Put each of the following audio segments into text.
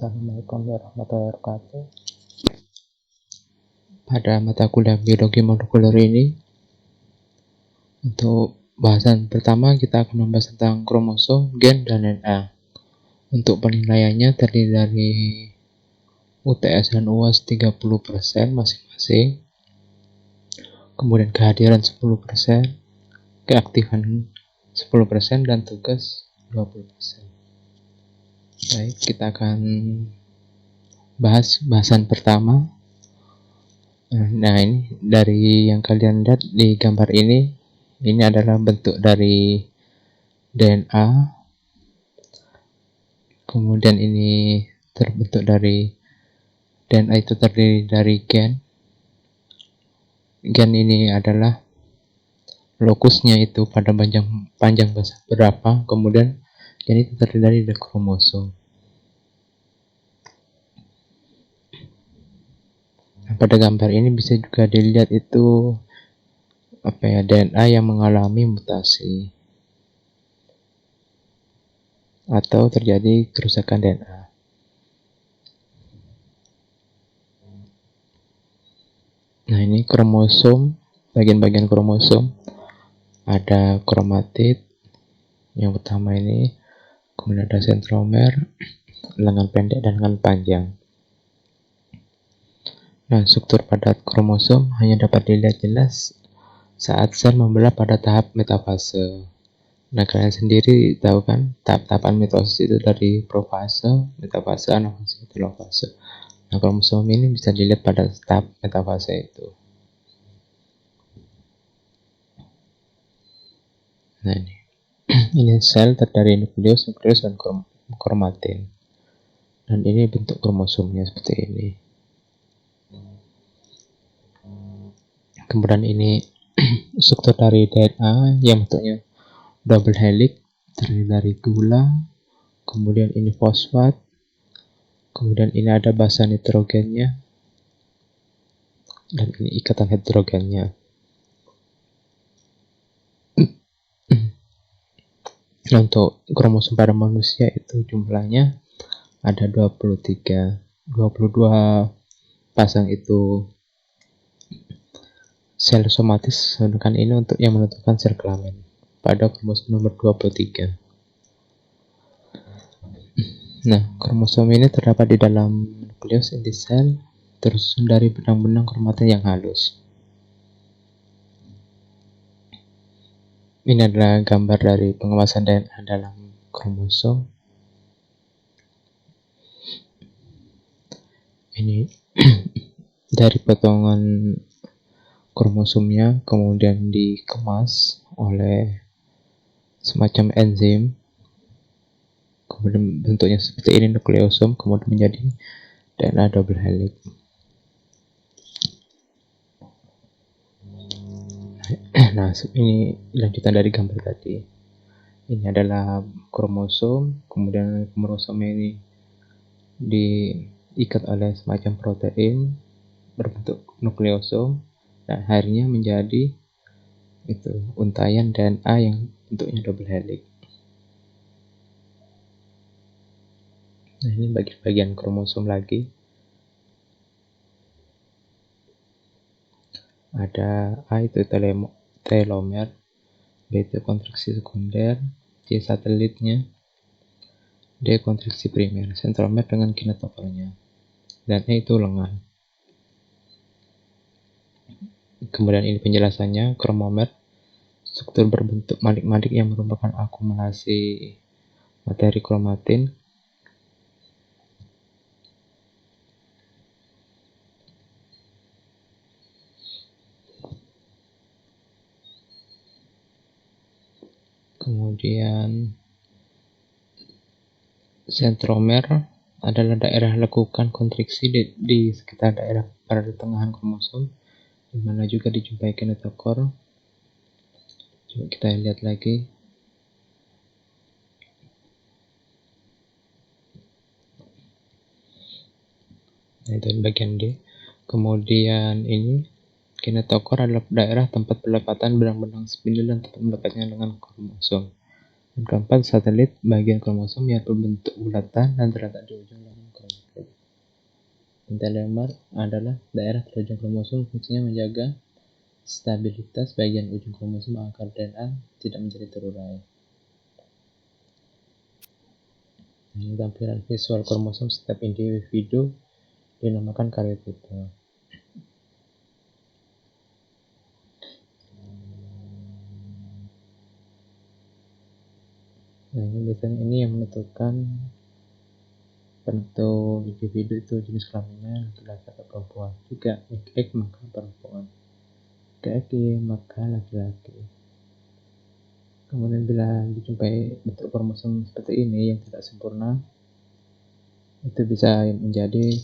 Assalamualaikum warahmatullahi wabarakatuh. Pada mata kuliah biologi molekuler ini, untuk bahasan pertama kita akan membahas tentang kromosom, gen, dan DNA. Untuk penilaiannya terdiri dari UTS dan UAS 30% masing-masing, kemudian kehadiran 10%, keaktifan 10%, dan tugas 20%. Baik, kita akan bahas bahasan pertama. Nah, ini dari yang kalian lihat di gambar ini adalah bentuk dari DNA. Kemudian ini terbentuk dari DNA itu terdiri dari gen. Gen ini adalah lokusnya itu pada panjang berapa. Kemudian gen itu terdiri dari kromosom. Nah, pada gambar ini bisa juga dilihat itu DNA yang mengalami mutasi atau terjadi kerusakan DNA. Nah, ini kromosom, bagian-bagian kromosom. Ada kromatid yang pertama ini, kemudian ada sentromer, lengan pendek dan lengan panjang. Nah, struktur pada kromosom hanya dapat dilihat jelas saat sel membelah pada tahap metafase. Nah, kalian sendiri tahu kan tahap-tahapan mitosis itu dari profase, metafase, anafase, telofase. Nah, kromosom ini bisa dilihat pada tahap metafase itu. Nah, ini sel terdiri nukleus, dan kromatin. Dan ini bentuk kromosomnya seperti ini. Kemudian ini struktur dari DNA yang bentuknya double helix, terdiri dari gula, kemudian ini fosfat, kemudian ini ada basa nitrogennya, dan ini ikatan hidrogennya. Nah, untuk kromosom pada manusia itu jumlahnya ada 23, 22 pasang itu sel somatis, sedangkan ini untuk yang menentukan sel kelamin pada kromosom nomor 23. Nah, kromosom ini terdapat di dalam nukleus inti sel, tersusun dari benang-benang kromatin yang halus. Ini adalah gambar dari pengawasan DNA dalam kromosom. Ini dari potongan kromosomnya, kemudian dikemas oleh semacam enzim. Kemudian bentuknya seperti ini nukleosom, kemudian menjadi DNA double helix. Nah, ini lanjutan dari gambar tadi. Ini adalah kromosom, kemudian kromosomnya ini diikat oleh semacam protein berbentuk nukleosom, dan akhirnya menjadi itu untayan DNA yang bentuknya double helix. Nah, ini bagian kromosom lagi. Ada A itu telomer, B itu kontraksi sekunder, C satelitnya, D kontraksi primer, sentromer dengan kinetokornya, dan E itu lengan. Kemudian ini penjelasannya, kromomer, struktur berbentuk manik-manik yang merupakan akumulasi materi kromatin. Kemudian sentromer adalah daerah lekukan kontriksi di sekitar daerah pertengahan kromosom, di mana juga dijumpai kinetokor. Coba kita lihat lagi. Nah, itu bagian D. Kemudian ini kinetokor adalah daerah tempat pelepatan benang-benang spindle dan tempat melepatnya dengan kromosom. Dan keempat, satelit bagian kromosom yang berbentuk bulatan dan terletak di ujung lengan kromosom. Telomer adalah daerah terujung kromosom, fungsinya menjaga stabilitas bagian ujung kromosom agar DNA tidak menjadi terurai. Ini tampilan visual kromosom setiap individu dinamakan karyotipe. Nah, ini biasanya ini yang menentukan bentuk individu itu jenis kelaminnya laki-laki atau perempuan. Jika XX maka perempuan, jika XY maka laki-laki. Kemudian bila dijumpai bentuk kromosom seperti ini yang tidak sempurna, itu bisa menjadi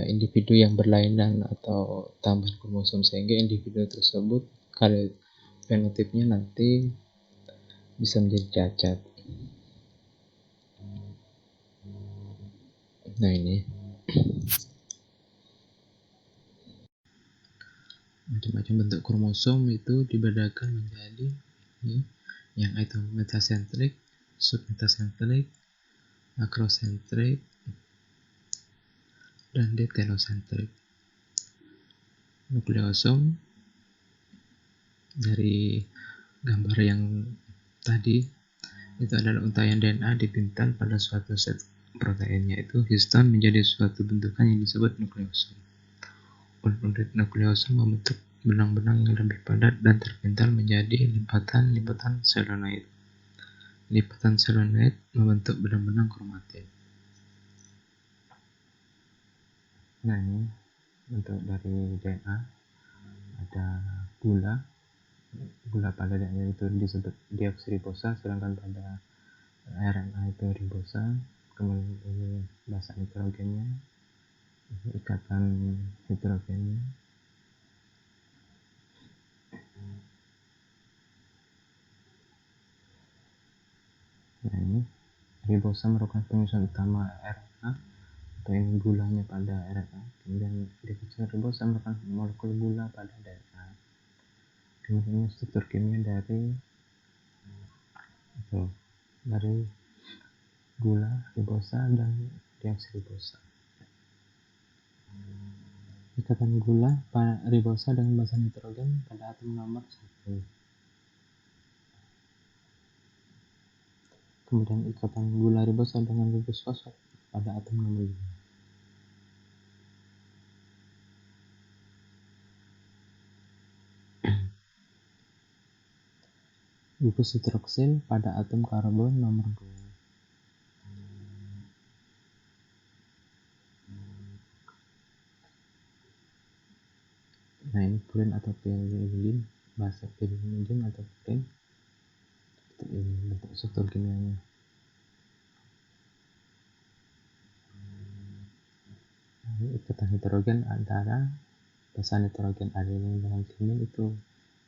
individu yang berlainan atau tambahan kromosom, sehingga individu tersebut kalau fenotipnya nanti bisa menjadi cacat. Nah, ini macam-macam bentuk kromosom itu dibedakan menjadi ini, yang itu metasentrik, submetasentrik, akrosentrik, dan detelosentrik. Nukleosom dari gambar yang tadi itu adalah untaian DNA dipintal pada suatu set protein, yaitu histon menjadi suatu bentukan yang disebut nukleosom. Unit nukleosom membentuk benang-benang yang lebih padat dan terpintal menjadi lipatan-lipatan selenoid. Lipatan selenoid membentuk benang-benang kromatin. Nah, ini bentuk dari DNA. Ada gula pada DNA itu disebut deoksiribosa, sedangkan pada RNA itu ribosa. Kemudian ini basa nitrogennya, ikatan hidrogennya. Nah, ini ribosa merupakan penyusun utama RNA, atau ini gulanya pada RNA. Kemudian deoksiribosa merupakan molekul gula pada DNA. Kemudian struktur kimia dari gula, ribosa, dan deoksiribosa. Ikatan gula pada ribosa dengan basa nitrogen pada atom nomor 1. Kemudian ikatan gula ribosa dengan gugus fosfat pada atom nomor 5. Gugus hidroksil pada atom karbon nomor 2. Nah, ini purin atau piridin, bahasa piridin atau purin. Ini bentuk struktur kimianya. Ini ikatan hidrogen antara basa nitrogen adenin dengan timin, itu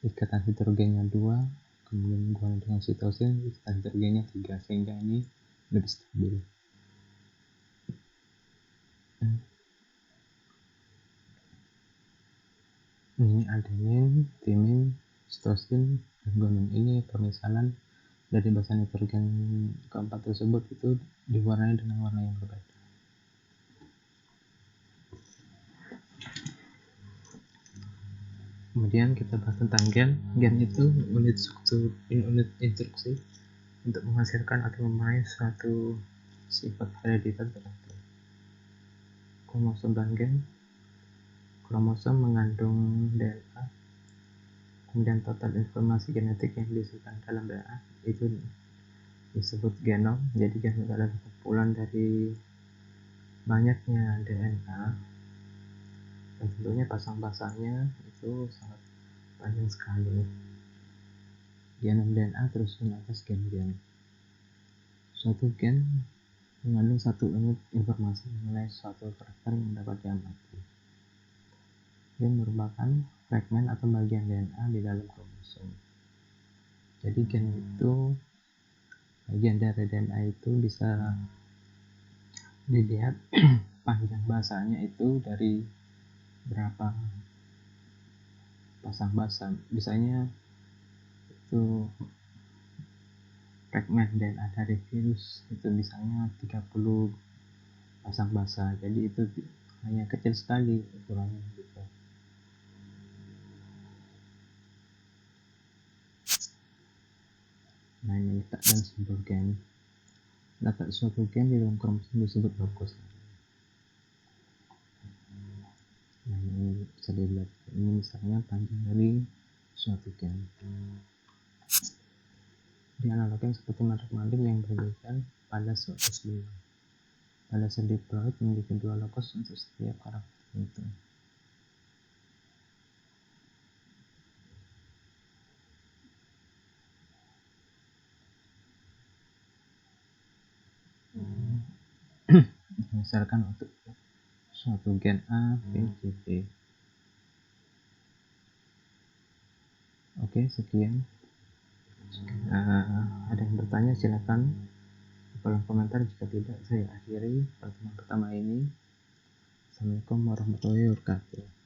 ikatan hidrogennya 2, kemudian guanin dengan sitosin ikatan hidrogennya 3, sehingga ini lebih stabil. Ini adenin, timin, sitosin, dan guanin. Ini permisalan dari basa nitrogen keempat tersebut itu diwarnai dengan warna yang berbeda. Kemudian kita bahas tentang gen. Gen itu unit struktur, unit instruksi untuk menghasilkan atau meraih suatu sifat hereditas tertentu. Kromosom dan gen. Kromosom mengandung DNA, kemudian total informasi genetik yang disimpan dalam DNA itu disebut genom. Jadi genom adalah kumpulan dari banyaknya DNA, dan tentunya pasang-pasangnya itu sangat panjang sekali. Genom DNA tersusun atas gen-gen. Suatu gen mengandung satu unit informasi mengenai suatu karakter yang dapat diamati. Gen merupakan fragmen atau bagian DNA di dalam kromosom. Jadi gen itu, bagian dari DNA itu bisa dilihat panjang basanya itu dari berapa pasang basa. Misalnya itu fragmen DNA dari virus itu misalnya 30 pasang basa, jadi itu hanya kecil sekali ukurannya gitu. Nah, ini letak dan simbol gen. Letak suatu gen di dalam kromosom disebut locus. Nah, ini bisa dilihat, ini misalnya panjang dari suatu gen. Di analognya seperti maling yang berbeda pada suatu sel. Pada sel diploid memiliki dua locus untuk setiap karakter itu. Misalkan untuk suatu gen A, B, C, D. Oke, sekian. Ada yang bertanya silakan di kolom komentar, jika tidak saya akhiri pertemuan pertama ini. Assalamualaikum warahmatullahi wabarakatuh.